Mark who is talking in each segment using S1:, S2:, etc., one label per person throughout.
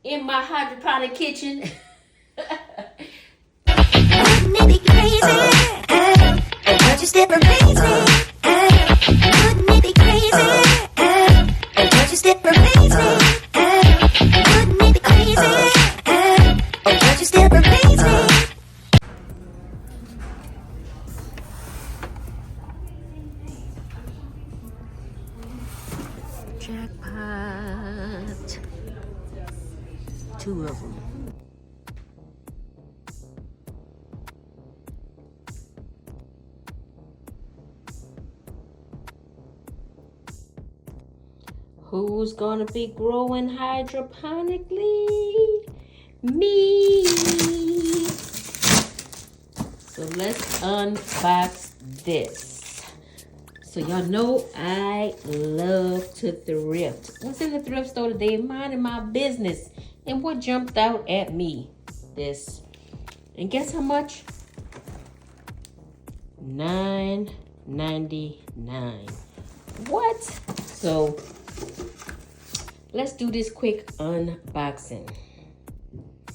S1: in my hydroponic kitchen.
S2: Wouldn't it be crazy? Would you still amaze me? Wouldn't it be crazy? Would you still amaze me? Wouldn't it be crazy? Would you still amaze me?
S1: Jackpot. 2 of them. Who's gonna be growing hydroponically? Me. So let's unbox this. So y'all know I love to thrift. What's in the thrift store today? Minding my business. And what jumped out at me? This. And guess how much? $9.99. What? So let's do this quick unboxing.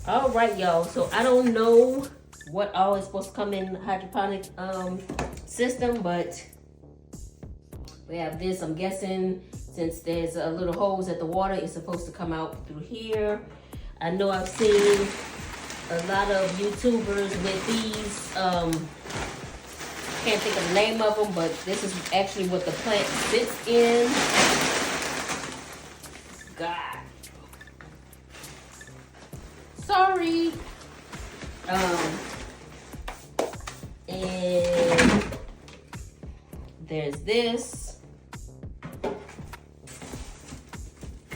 S1: All right, y'all. So I don't know what all is supposed to come in the hydroponic system, but we have this. I'm guessing since there's a little holes at the water, it's supposed to come out through here. I know I've seen a lot of YouTubers with these. Can't think of the name of them, but this is actually what the plant sits in. God. Sorry. And there's this.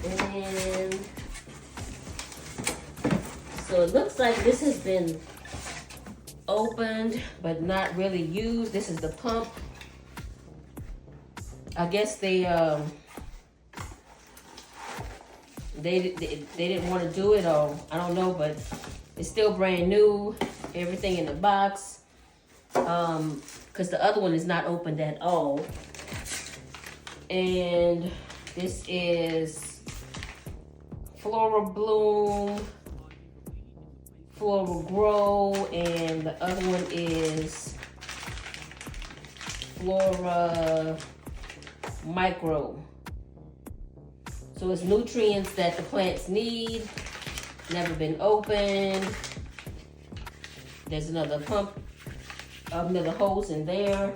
S1: And so it looks like this has been opened but not really used. This is the pump. I guess they didn't want to do it, or I don't know, but it's still brand new. Everything in the box, because the other one is not opened at all. And this is Flora Bloom, Flora Grow, and the other one is Flora Micro. So it's nutrients that the plants need. Never been opened. There's another pump, another hose in there.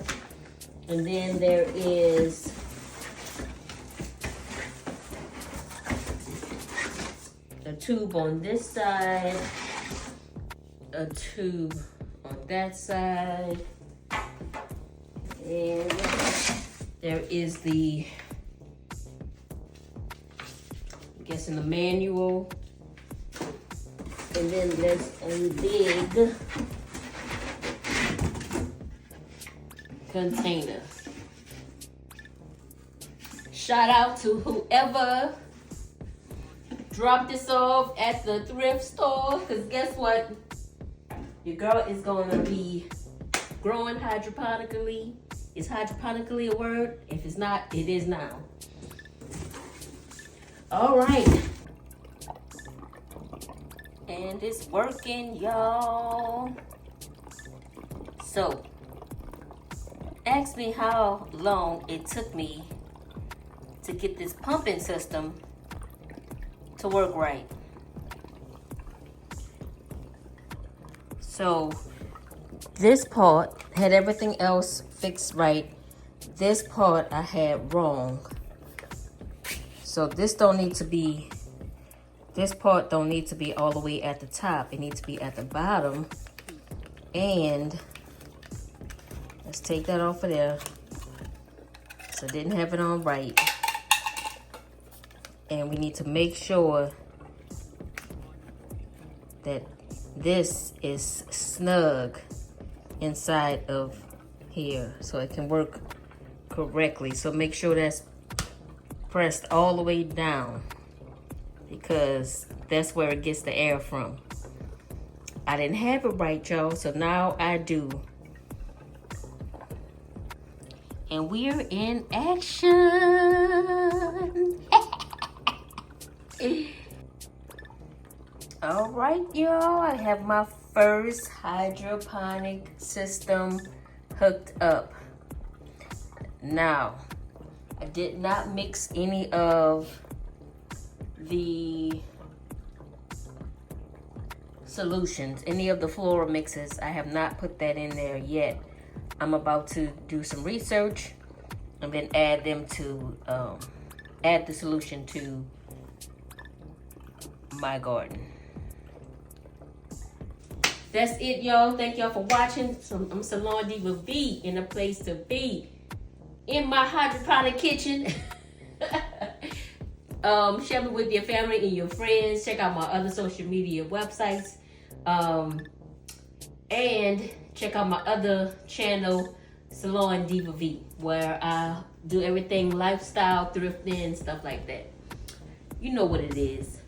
S1: And then there is a tube on this side, a tube on that side. And there is the, I'm guessing, the manual. And then there's a big container. Shout out to whoever dropped this off at the thrift store, because guess what? Your girl is gonna be growing hydroponically. Is hydroponically a word? If it's not, it is now. All right. And it's working, y'all. So, ask me how long it took me to get this pumping system to work right. So, this part had everything else fixed right. This part I had wrong. So this don't need to be, this part don't need to be all the way at the top. It needs to be at the bottom. And let's take that off of there. So I didn't have it on right. And we need to make sure that this is snug inside of here so it can work correctly. So make sure that's pressed all the way down, because that's where it gets the air from. I didn't have it right, y'all, so now I do. And we're in action. All right, y'all, I have my first hydroponic system hooked up. Now, I did not mix any of the solutions, any of the floral mixes. I have not put that in there yet. I'm about to do some research and then add them to, add the solution to my garden. That's it, y'all. Thank y'all for watching. So I'm Salon Diva V, in a place to be, in my hydroponic kitchen. Share it with your family and your friends. Check out my other social media websites. And check out my other channel, Salon Diva V, where I do everything lifestyle, thrifting, stuff like that. You know what it is.